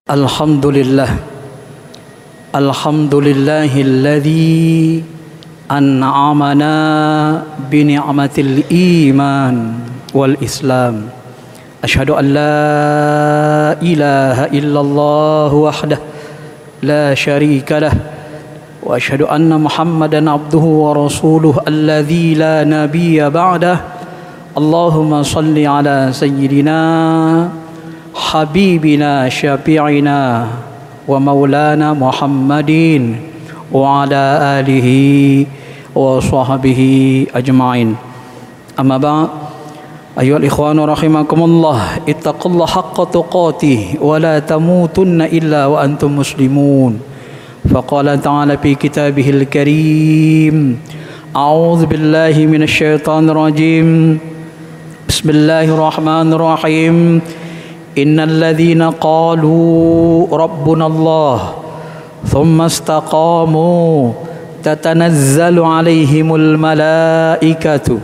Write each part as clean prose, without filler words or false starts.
Alhamdulillah, alhamdulillahilladzi an'amana bi ni'matil iman wal islam. Asyhadu an la ilaha illallah wahdah la syarika lah wa asyhadu anna Muhammadan abduhu wa rasuluhu alladzi la nabiyya ba'dah. Allahumma shalli ala sayyidina habibina syafi'ina wa maulana Muhammadin wa ala alihi wa sahbihi ajma'in. Amma ba'd, ayyuhal ikhwanu rahimakumullah, ittaqullaha haqqa tuqatih wa la tamutunna illa wa antum muslimun. Faqala ta'ala fi kitabihil karim, a'udzu billahi minasy syaithanir rajim. Bismillahirrahmanirrahim. Innal ladzina qalu rabbuna Allah thumma istaqamu tatanazzalu alaihimul malaikatu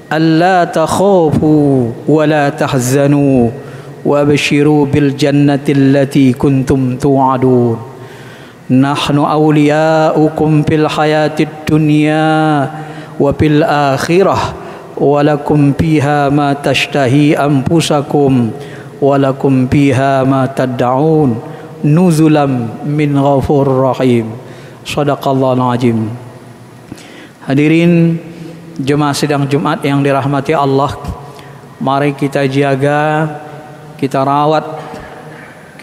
alla takhafu wa la tahzanu wa abshiru bil jannati allati kuntum tu'adun. Nahnu awliya'ukum fil hayatid dunya wa fil akhirah wa lakum fiha ma tashtahi anfusakum walakum fiha ma tad'un nuzulam min ghafurur rahim. Shadaqallahul azim. Hadirin jemaah sidang Jumat yang dirahmati Allah, mari kita jaga, kita rawat,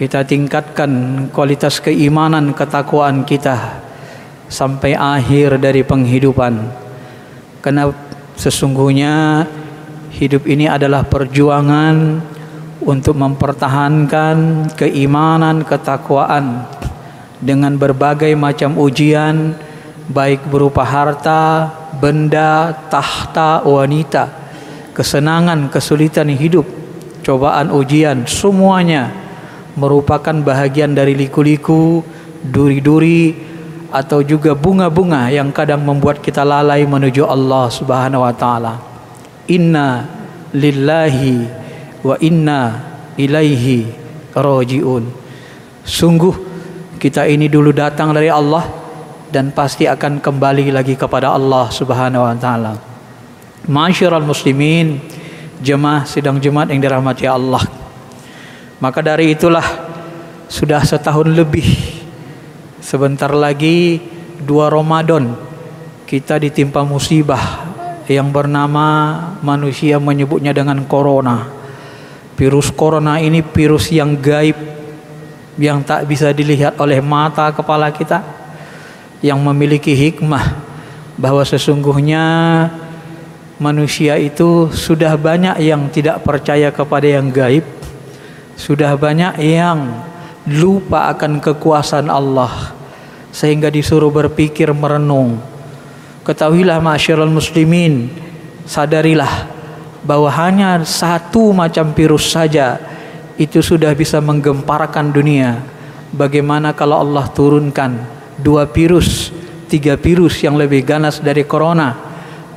kita tingkatkan kualitas keimanan, ketakwaan kita sampai akhir dari penghidupan. Karena sesungguhnya hidup ini adalah perjuangan untuk mempertahankan keimanan, ketakwaan dengan berbagai macam ujian, baik berupa harta, benda, tahta, wanita, kesenangan, kesulitan hidup, cobaan, ujian, semuanya merupakan bahagian dari liku-liku, duri-duri, atau juga bunga-bunga yang kadang membuat kita lalai menuju Allah Subhanahu wa taala. Inna lillahi wa inna ilaihi rajiun. Sungguh kita ini dulu datang dari Allah dan pasti akan kembali lagi kepada Allah Subhanahu wa taala. Ma'asyiral muslimin, jemaah sidang Jumat yang dirahmati Allah. Maka dari itulah sudah setahun lebih, sebentar lagi 2 Ramadan, kita ditimpa musibah yang bernama, manusia menyebutnya dengan corona. Virus corona ini virus yang gaib, yang tak bisa dilihat oleh mata kepala kita, yang memiliki hikmah bahwa sesungguhnya manusia itu sudah banyak yang tidak percaya kepada yang gaib, sudah banyak yang lupa akan kekuasaan Allah, sehingga disuruh berpikir, merenung. Ketahuilah ma'asyiral muslimin, sadarilah bahwa hanya satu macam virus saja itu sudah bisa menggemparkan dunia. Bagaimana kalau Allah turunkan 2 virus, 3 virus yang lebih ganas dari corona?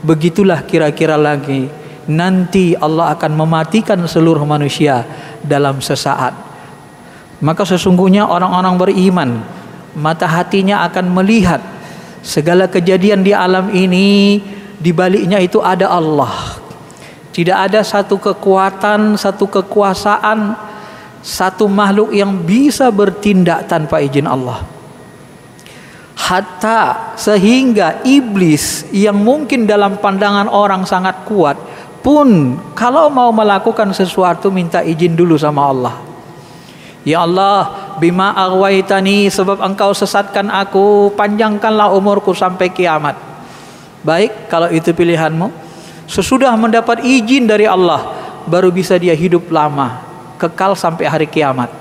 Begitulah kira-kira lagi nanti Allah akan mematikan seluruh manusia dalam sesaat. Maka sesungguhnya orang-orang beriman, mata hatinya akan melihat segala kejadian di alam ini, di baliknya itu ada Allah. Tidak ada satu kekuatan, satu kekuasaan, satu makhluk yang bisa bertindak tanpa izin Allah. Hatta sehingga iblis yang mungkin dalam pandangan orang sangat kuat pun kalau mau melakukan sesuatu minta izin dulu sama Allah. Ya Allah, bima aghwaytani, sebab engkau sesatkan aku, panjangkanlah umurku sampai kiamat. Baik, kalau itu pilihanmu. Sesudah mendapat izin dari Allah, baru bisa dia hidup lama, kekal sampai hari kiamat,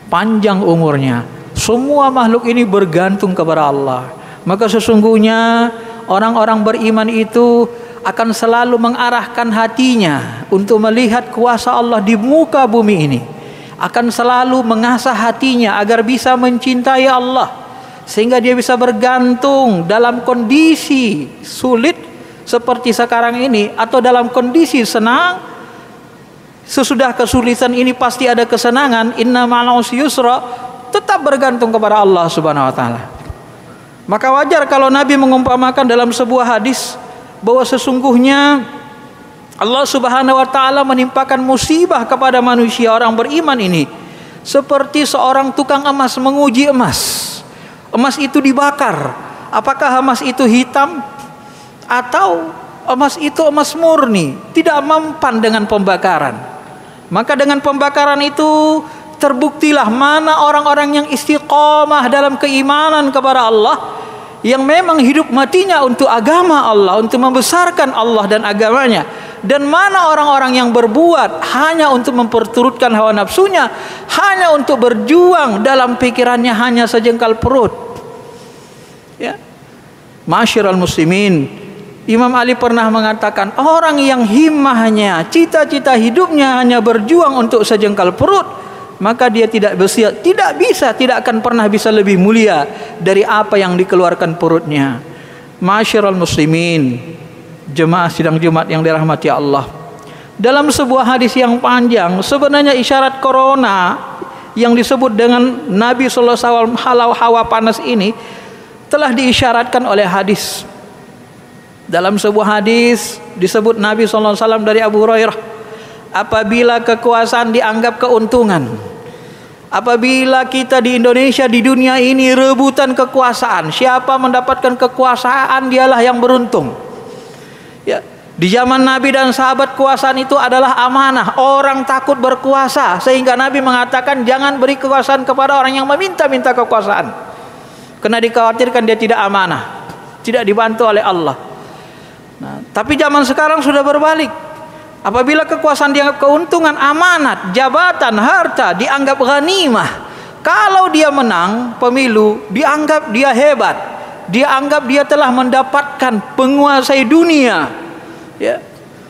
panjang umurnya. Semua makhluk ini bergantung kepada Allah. Maka sesungguhnya orang-orang beriman itu akan selalu mengarahkan hatinya untuk melihat kuasa Allah di muka bumi ini. Akan selalu mengasah hatinya agar bisa mencintai Allah, sehingga dia bisa bergantung dalam kondisi sulit seperti sekarang ini, atau dalam kondisi senang. Sesudah kesulitan ini pasti ada kesenangan. Inna ma'al usri yusra, tetap bergantung kepada Allah Subhanahu wa taala. Maka wajar kalau Nabi mengumpamakan dalam sebuah hadis bahwa sesungguhnya Allah Subhanahu wa taala menimpakan musibah kepada manusia orang beriman ini seperti seorang tukang emas menguji emas. Emas itu dibakar. Apakah emas itu hitam atau emas itu emas murni, tidak mempan dengan pembakaran. Maka dengan pembakaran itu terbuktilah mana orang-orang yang istiqomah dalam keimanan kepada Allah, yang memang hidup matinya untuk agama Allah, untuk membesarkan Allah dan agamanya. Dan mana orang-orang yang berbuat hanya untuk memperturutkan hawa nafsunya, hanya untuk berjuang dalam pikirannya hanya sejengkal perut. Ya, Ma'asyiral muslimin, Imam Ali pernah mengatakan, orang yang himmahnya, cita-cita hidupnya hanya berjuang untuk sejengkal perut, maka dia tidak akan pernah bisa lebih mulia dari apa yang dikeluarkan perutnya. Ma'asyiral muslimin, jemaah sidang Jumat yang dirahmati Allah, dalam sebuah hadis yang panjang, sebenarnya isyarat corona yang disebut dengan Nabi sallallahu alaihi wasallam halau hawa panas ini telah diisyaratkan oleh hadis. Dalam sebuah hadis disebut Nabi sallallahu alaihi wasallam dari Abu Hurairah, apabila kekuasaan dianggap keuntungan, apabila kita di Indonesia, di dunia ini rebutan kekuasaan, siapa mendapatkan kekuasaan dialah yang beruntung. Ya, di zaman Nabi dan sahabat, kekuasaan itu adalah amanah. Orang takut berkuasa, sehingga Nabi mengatakan jangan beri kekuasaan kepada orang yang meminta-minta kekuasaan, karena dikhawatirkan dia tidak amanah, tidak dibantu oleh Allah. Nah, tapi zaman sekarang sudah berbalik. Apabila kekuasaan dianggap keuntungan, amanat, jabatan, harta dianggap ghanimah. Kalau dia menang pemilu, dianggap dia hebat, dianggap dia telah mendapatkan penguasai dunia. Ya.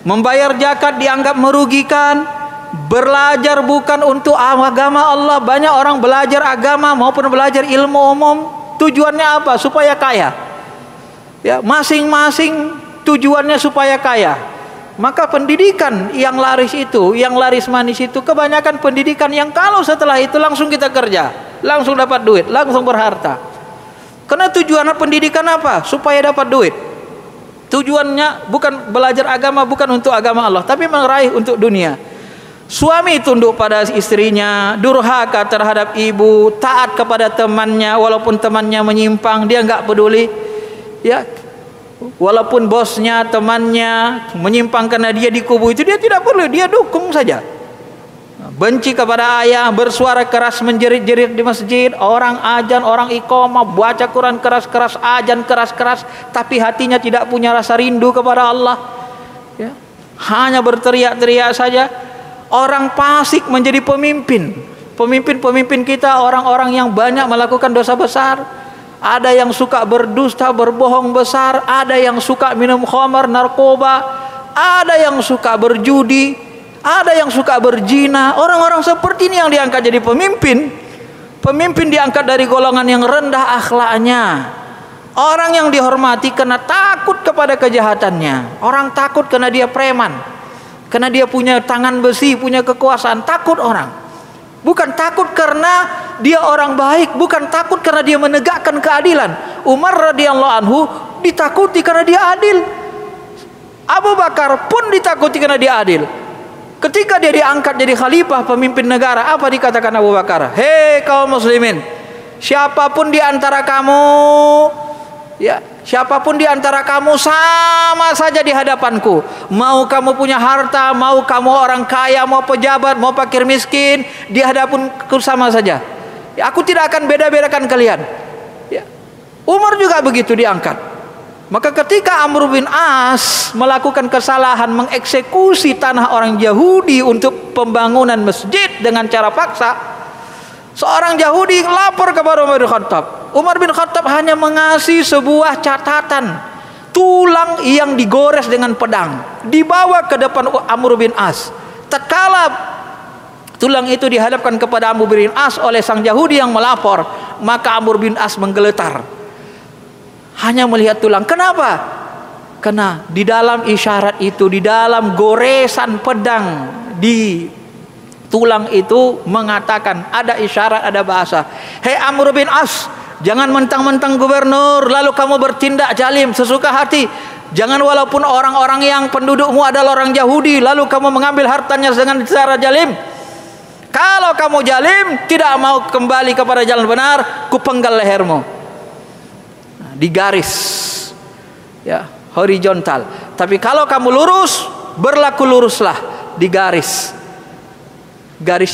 Membayar zakat dianggap merugikan. Belajar bukan untuk agama Allah. Banyak orang belajar agama maupun belajar ilmu umum, tujuannya apa? Supaya kaya. Ya, masing-masing tujuannya supaya kaya. Maka pendidikan yang laris itu, yang laris manis itu, kebanyakan pendidikan yang kalau setelah itu langsung kita kerja, langsung dapat duit, langsung berharta. Karena tujuan pendidikan apa? Supaya dapat duit. Tujuannya bukan belajar agama, bukan untuk agama Allah, tapi meraih untuk dunia. Suami tunduk pada istrinya, durhaka terhadap ibu, taat kepada temannya walaupun temannya menyimpang, dia nggak peduli. Ya, walaupun bosnya, temannya menyimpang karena dia di kubu itu, dia tidak perlu, dia dukung saja. Benci kepada ayah, bersuara keras menjerit-jerit di masjid, orang azan, orang iqamah, baca Quran keras-keras, azan keras-keras, tapi hatinya tidak punya rasa rindu kepada Allah. Ya, hanya berteriak-teriak saja. Orang fasik menjadi pemimpin. Pemimpin-pemimpin kita orang-orang yang banyak melakukan dosa besar. Ada yang suka berdusta, berbohong besar, ada yang suka minum khamar, narkoba, ada yang suka berjudi, ada yang suka berzina. Orang-orang seperti ini yang diangkat jadi pemimpin. Pemimpin diangkat dari golongan yang rendah akhlaknya. Orang yang dihormati karena takut kepada kejahatannya. Orang takut karena dia preman, karena dia punya tangan besi, punya kekuasaan. Takut orang. Bukan takut karena dia orang baik, bukan takut karena dia menegakkan keadilan. Umar radhiyallahu anhu ditakuti karena dia adil. Abu Bakar pun ditakuti karena dia adil. Ketika dia diangkat jadi khalifah, pemimpin negara, apa dikatakan Abu Bakar? Hei kaum muslimin, siapapun di antara kamu, ya, siapapun di antara kamu sama saja di hadapanku. Mau kamu punya harta, mau kamu orang kaya, mau pejabat, mau fakir miskin, di hadapanku sama saja. Ya, aku tidak akan beda-bedakan kalian. Ya. Umar juga begitu diangkat. Maka ketika Amr bin As melakukan kesalahan mengeksekusi tanah orang Yahudi untuk pembangunan masjid dengan cara paksa, seorang Yahudi lapor kepada Umar bin Khattab. Umar bin Khattab hanya mengasih sebuah catatan, tulang yang digores dengan pedang dibawa ke depan Amr bin As. Tatkala tulang itu dihadapkan kepada Amr bin As oleh sang Yahudi yang melapor, maka Amr bin As menggeletar, hanya melihat tulang. Kenapa? Karena di dalam isyarat itu, di dalam goresan pedang di tulang itu mengatakan, ada isyarat, ada bahasa. Hei Amr bin As, jangan mentang-mentang gubernur lalu kamu bertindak zalim sesuka hati. Jangan walaupun orang-orang yang pendudukmu adalah orang Yahudi lalu kamu mengambil hartanya dengan cara zalim. Kalau kamu zalim, tidak mau kembali kepada jalan benar, kupenggal lehermu. Nah, di garis ya, horizontal. Tapi kalau kamu lurus, berlaku luruslah di garis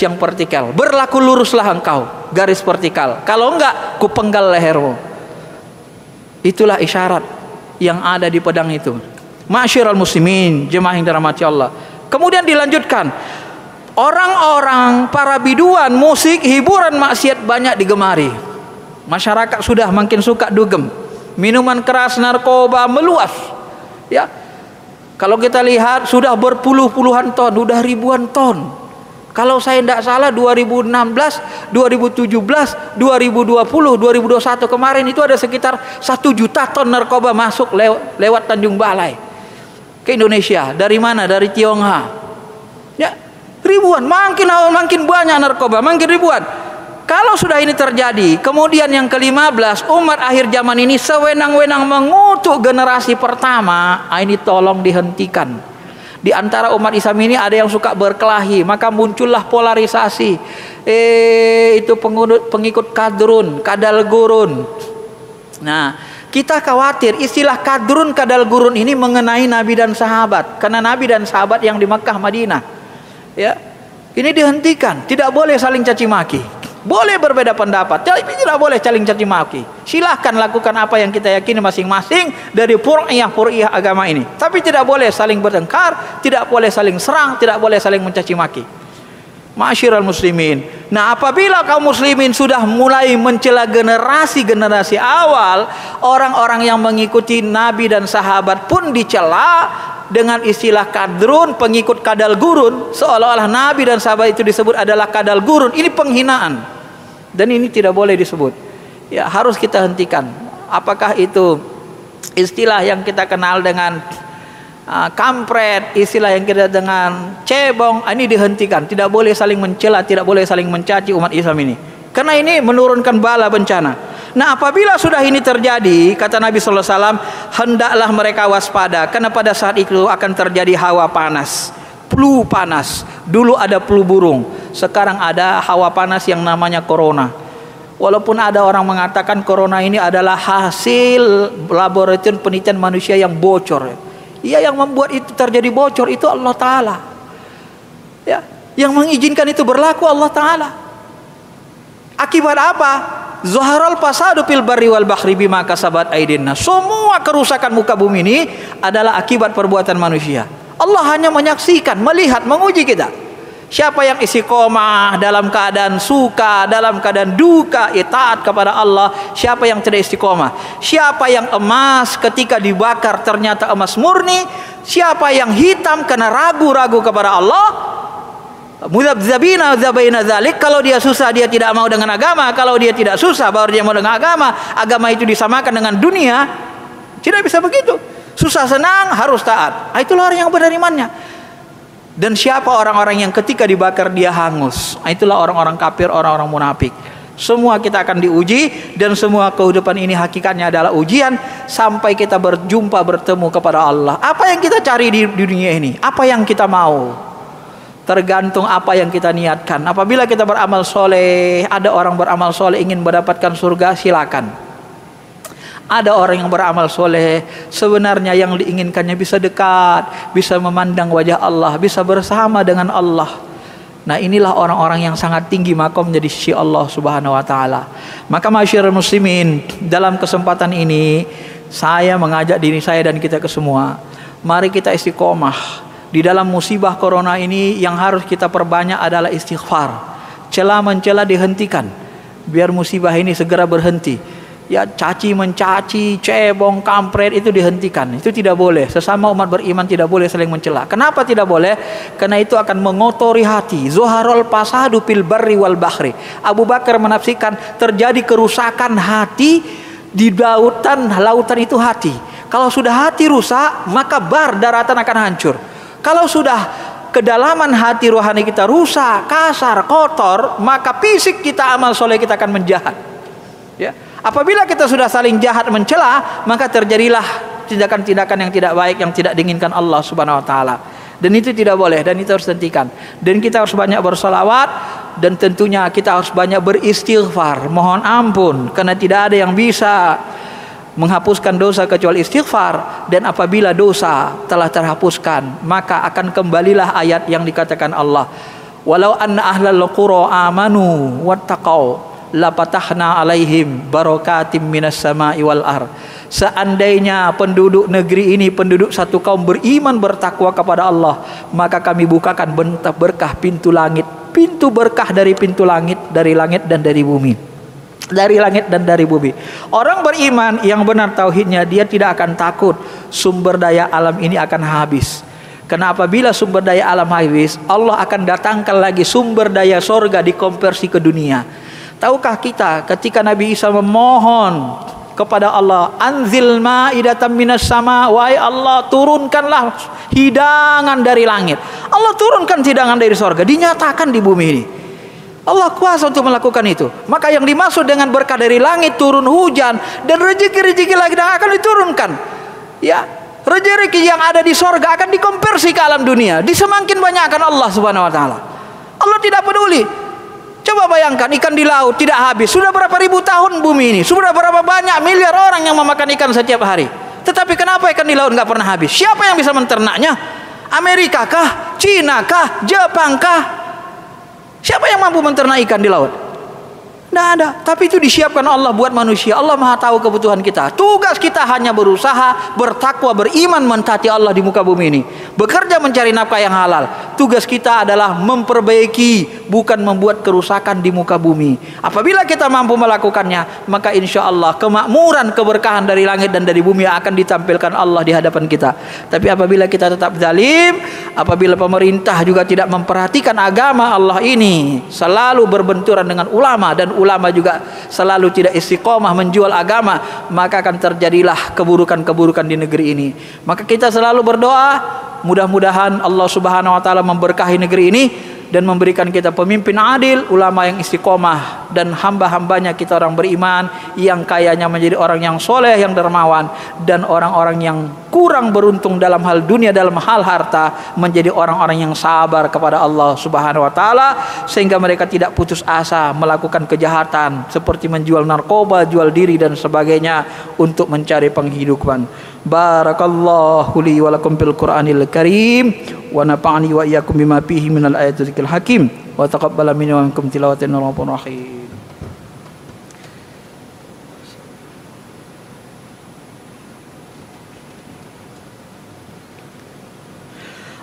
yang vertikal. Berlaku luruslah engkau, garis vertikal. Kalau enggak, kupenggal lehermu. Itulah isyarat yang ada di pedang itu. Ma'syiral muslimin, jemaah yang dirahmati Allah. Kemudian dilanjutkan, orang-orang para biduan, musik, hiburan, maksiat banyak digemari. Masyarakat sudah makin suka dugem. Minuman keras, narkoba meluas. Ya. Kalau kita lihat sudah berpuluh-puluhan ton, sudah ribuan ton. Kalau saya tidak salah 2016, 2017, 2020, 2021 kemarin itu ada sekitar 1 juta ton narkoba masuk lewat Tanjung Balai ke Indonesia. Dari mana? Dari Tionghoa. Ya, ribuan, makin banyak narkoba, makin ribuan. Kalau sudah ini terjadi, kemudian yang ke-15, umat akhir zaman ini sewenang-wenang mengutuk generasi pertama, ini tolong dihentikan. Di antara umat Islam ini ada yang suka berkelahi, maka muncullah polarisasi. Itu pengikut kadrun, kadal gurun. Nah, kita khawatir istilah kadrun, kadal gurun ini mengenai Nabi dan sahabat, karena Nabi dan sahabat yang di Makkah, Madinah. Ya, ini dihentikan. Tidak boleh saling caci maki. Boleh berbeda pendapat, tapi tidak boleh saling caci maki. Silahkan lakukan apa yang kita yakini masing-masing dari fur'iyah agama ini. Tapi tidak boleh saling bertengkar, tidak boleh saling serang, tidak boleh saling mencaci maki. Ma'asyiral muslimin. Nah, apabila kaum muslimin sudah mulai mencela generasi awal, orang-orang yang mengikuti Nabi dan sahabat pun dicela dengan istilah kadrun, pengikut kadal gurun, seolah-olah Nabi dan sahabat itu disebut adalah kadal gurun. Ini penghinaan, dan ini tidak boleh disebut. Ya, harus kita hentikan. Apakah itu istilah yang kita kenal dengan kampret, istilah yang kita dengan cebong, ini dihentikan. Tidak boleh saling mencela, tidak boleh saling mencaci umat Islam ini, karena ini menurunkan bala bencana. Nah, apabila sudah ini terjadi, kata Nabi sallallahu alaihi wasallam, hendaklah mereka waspada, karena pada saat itu akan terjadi hawa panas, flu panas. Dulu ada flu burung, sekarang ada hawa panas yang namanya corona. Walaupun ada orang mengatakan corona ini adalah hasil laboratorium penelitian manusia yang bocor. Iya, yang membuat itu terjadi bocor itu Allah Ta'ala. Ya, yang mengizinkan itu berlaku Allah Ta'ala. Akibat apa? Zaharal fasadu fil barri wal bahri bima kasabat aydin nas. Semua kerusakan muka bumi ini adalah akibat perbuatan manusia. Allah hanya menyaksikan, melihat, menguji kita. Siapa yang istiqomah dalam keadaan suka, dalam keadaan duka, taat kepada Allah. Siapa yang tidak istiqomah. Siapa yang emas ketika dibakar ternyata emas murni. Siapa yang hitam karena ragu-ragu kepada Allah. Mudzabzabina dzabaina dzalik, kalau dia susah dia tidak mau dengan agama, kalau dia tidak susah baru dia mau dengan agama. Agama itu disamakan dengan dunia. Tidak bisa begitu. Susah senang harus taat. Itulah orang yang benar imannya. Dan siapa orang-orang yang ketika dibakar dia hangus? Itulah orang-orang kafir, orang-orang munafik. Semua kita akan diuji, dan semua kehidupan ini hakikatnya adalah ujian sampai kita berjumpa bertemu kepada Allah. Apa yang kita cari di dunia ini? Apa yang kita mau? Tergantung apa yang kita niatkan. Apabila kita beramal soleh, ada orang beramal soleh ingin mendapatkan surga, silakan. Ada orang yang beramal soleh sebenarnya yang diinginkannya bisa dekat, bisa memandang wajah Allah, bisa bersama dengan Allah. Nah, inilah orang-orang yang sangat tinggi makomnya di sisi Allah Subhanahu wa taala. Maka masyarakat muslimin, dalam kesempatan ini saya mengajak diri saya dan kita ke semua, mari kita istiqomah. Di dalam musibah corona ini yang harus kita perbanyak adalah istighfar. Cela mencela dihentikan, biar musibah ini segera berhenti. ya caci mencaci, cebong, kampret itu dihentikan. Itu tidak boleh. Sesama umat beriman tidak boleh saling mencela. Kenapa tidak boleh? Karena itu akan mengotori hati. Zuharul fasadu fil barri wal bahri. Abu Bakar menafsirkan terjadi kerusakan hati di lautan. Lautan itu hati. Kalau sudah hati rusak, maka bar daratan akan hancur. Kalau sudah kedalaman hati rohani kita rusak, kasar, kotor, maka fisik kita, amal soleh kita akan menjahat. Ya. Apabila kita sudah saling jahat mencela, maka terjadilah tindakan-tindakan yang tidak baik, yang tidak diinginkan Allah Subhanahu wa taala. Dan itu tidak boleh, dan itu harus dihentikan. Dan kita harus banyak bersolawat, dan tentunya kita harus banyak beristighfar, mohon ampun, karena tidak ada yang bisa menghapuskan dosa kecuali istighfar. Dan apabila dosa telah terhapuskan, maka akan kembalilah ayat yang dikatakan Allah, walau anna ahlal qura amanu wattaqau lapatahna alaihim barakatim minas sama'i wal ar. Seandainya penduduk negeri ini, penduduk satu kaum beriman bertakwa kepada Allah, maka kami bukakan berkah pintu langit, pintu berkah dari pintu langit, dari langit dan dari bumi, dari langit dan dari bumi. Orang beriman yang benar tauhidnya, dia tidak akan takut sumber daya alam ini akan habis. Karena apabila sumber daya alam habis, Allah akan datangkan lagi sumber daya sorga dikonversi ke dunia. Tahukah kita ketika Nabi Isa memohon kepada Allah, anzil ma'idatan minas sama, wahai Allah turunkanlah hidangan dari langit. Allah turunkan hidangan dari sorga, dinyatakan di bumi ini. Allah kuasa untuk melakukan itu. Maka yang dimaksud dengan berkah dari langit, turun hujan, dan rezeki-rezeki lagi yang akan diturunkan, ya, rezeki yang ada di sorga akan dikonversi ke alam dunia, disemakin banyakkan Allah Subhanahu wa taala. Allah tidak peduli. Coba bayangkan ikan di laut tidak habis. Sudah berapa ribu tahun bumi ini, sudah berapa banyak miliar orang yang memakan ikan setiap hari. Tetapi kenapa ikan di laut nggak pernah habis? Siapa yang bisa menternaknya? Amerika kah? Cina kah? Jepang kah? Siapa yang mampu menternak ikan di laut? Tidak ada. Tapi itu disiapkan Allah buat manusia. Allah Maha tahu kebutuhan kita. Tugas kita hanya berusaha, bertakwa, beriman, mentaati Allah di muka bumi ini. Bekerja mencari nafkah yang halal. Tugas kita adalah memperbaiki, bukan membuat kerusakan di muka bumi. Apabila kita mampu melakukannya, maka insya Allah kemakmuran, keberkahan dari langit dan dari bumi akan ditampilkan Allah di hadapan kita. Tapi apabila kita tetap zalim, apabila pemerintah juga tidak memperhatikan agama Allah ini, selalu berbenturan dengan ulama, dan ulama juga selalu tidak istiqomah menjual agama, maka akan terjadilah keburukan-keburukan di negeri ini. Maka kita selalu berdoa, mudah-mudahan Allah Subhanahu wa taala memberkahi negeri ini dan memberikan kita pemimpin adil, ulama yang istiqomah, dan hamba-hambanya kita orang beriman yang kayanya menjadi orang yang soleh, yang dermawan, dan orang-orang yang kurang beruntung dalam hal dunia, dalam hal harta, menjadi orang-orang yang sabar kepada Allah Subhanahu wa taala, sehingga mereka tidak putus asa melakukan kejahatan seperti menjual narkoba, jual diri dan sebagainya untuk mencari penghidupan. Barakallahu li wa lakum bil Qur'anil Karim wa nafa'ani wa iyyakum bima fihi minal ayatil hakim wa taqabbala minni wa minkum tilawatan rahmanir rahim.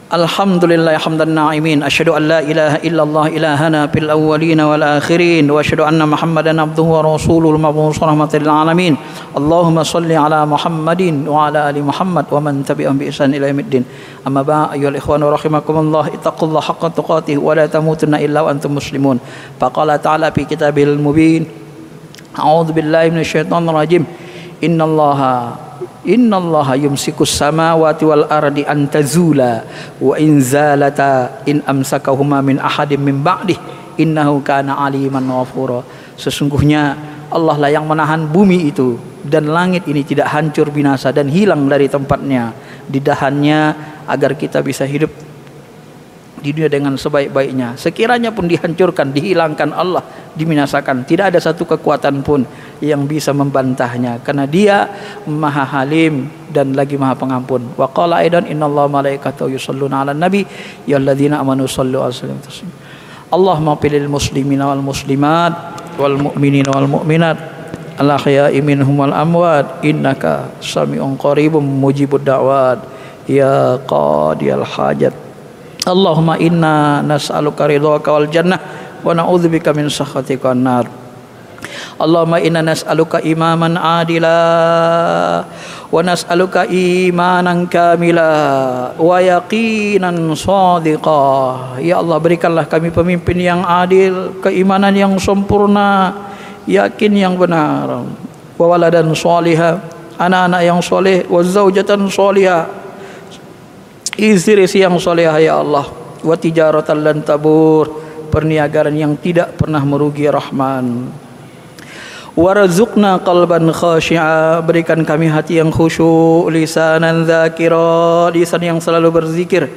Alhamdulillah hamdan na'imin, asyhadu an la ilaha illallah ilahana fil awwalin wal akhirin, wa asyhadu anna Muhammadan abduhu wa rasuluhu mab'uts rahmatan lil alamin. Allahumma shalli ala Muhammadin wa ala ali Muhammad wa man tabi'ahum bi ihsan ila yaumiddin. Amma ba'du, ayyuhal ikhwan rahimakumullah, ittaqullaha haqqa tuqatih wa la tamutunna illa wa antum muslimun. Faqala ta'ala fi kitabil mubin, a'udzu billahi minasyaitonir rajim. Innallaha yumsikus samawati wal ardi an tazula wa in zalata in amsakahuma min ahadin min ba'dih innahu kana aliman ghafura. Sesungguhnya Allah lah yang menahan bumi itu dan langit ini tidak hancur binasa dan hilang dari tempatnya, ditahannya agar kita bisa hidup di dunia dengan sebaik-baiknya. Sekiranya pun dihancurkan, dihilangkan, Allah diminasakan, tidak ada satu kekuatan pun yang bisa membantahnya, karena Dia Maha Halim dan lagi Maha Pengampun. Wa qala aidan innallaha malaikatahu yusholluna 'alan nabi ya alladzina amanu shallu 'alaihi wa sallimu. Allahumma pilil muslimina wal muslimat wal mu'minina wal mu'minat al ahya'i minhum wal amwat innaka sami'un qaribun mujibud da'wat ya qadiyal hajat. Allahumma inna nas'aluka ridhaka wal jannah wa na'udzubika min sakhatika wan nar. Allahumma inna nas'aluka imaman adila wa nas'aluka imanan kamila wa yaqinan shadiqa. Ya Allah, berikanlah kami pemimpin yang adil, keimanan yang sempurna, yakin yang benar, wa waladan shaliha, anak-anak yang soleh, wa zaujatan shaliha, istri yang solehah ya Allah, wa tijaratan lan tabur, perniagaan yang tidak pernah merugi Rahman. Warzuqna qalban khashi'a, berikan kami hati yang khusyuk, lisanan dzakira, lisan yang selalu berzikir,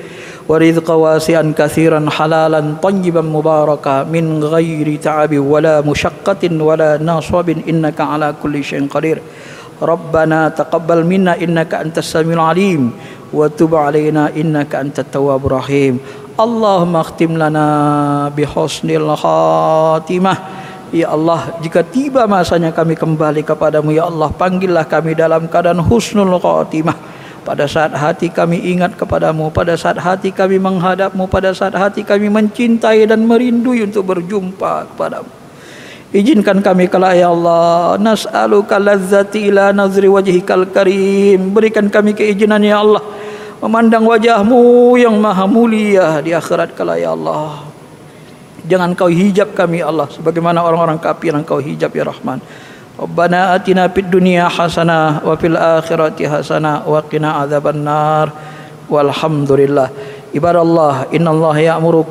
wa rizqa wasi'an katsiran halalan tayyiban mubaraka min ghairi ta'abin wala musyaqqatin wala nasabin innaka ala kulli syai'in qadir. Rabbana taqabbal minna innaka antas samiul alim wa tub alaina innaka antat tawwabur rahim. Allahumma khtim lana bi husnil khatimah. Ya Allah, jika tiba masanya kami kembali kepadamu, ya Allah, panggillah kami dalam keadaan husnul khatimah. Pada saat hati kami ingat kepadamu, pada saat hati kami menghadapmu, pada saat hati kami mencintai dan merindui untuk berjumpa kepadamu. Izinkan kami kelak ya Allah, nas'aluka lazzati ila nazri wajhikal karim. Berikan kami keizinan ya Allah, memandang wajahmu yang maha mulia di akhirat kelak ya Allah. Jangan kau hijab kami ya Allah, sebagaimana orang-orang kafir yang kau hijab ya Rahman. Rabbana atina fid dunya hasanah wa fil akhirati hasanah wa qina adzabannar. Walhamdulillah. Ibadallah, innallaha ya'muru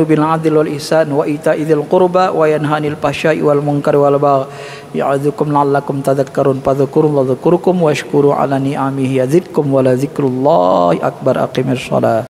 bil 'adli wal ihsan wa ita'i dzil qurba wa yanha 'anil fahsya'i wal munkari wal baghi ya'idzukum la'allakum tadhakkarun fadhkurullaha yadhkurukum washkuru 'ala ni'amihi yazidkum wa la dzikrullahi akbar. Aqimissalah.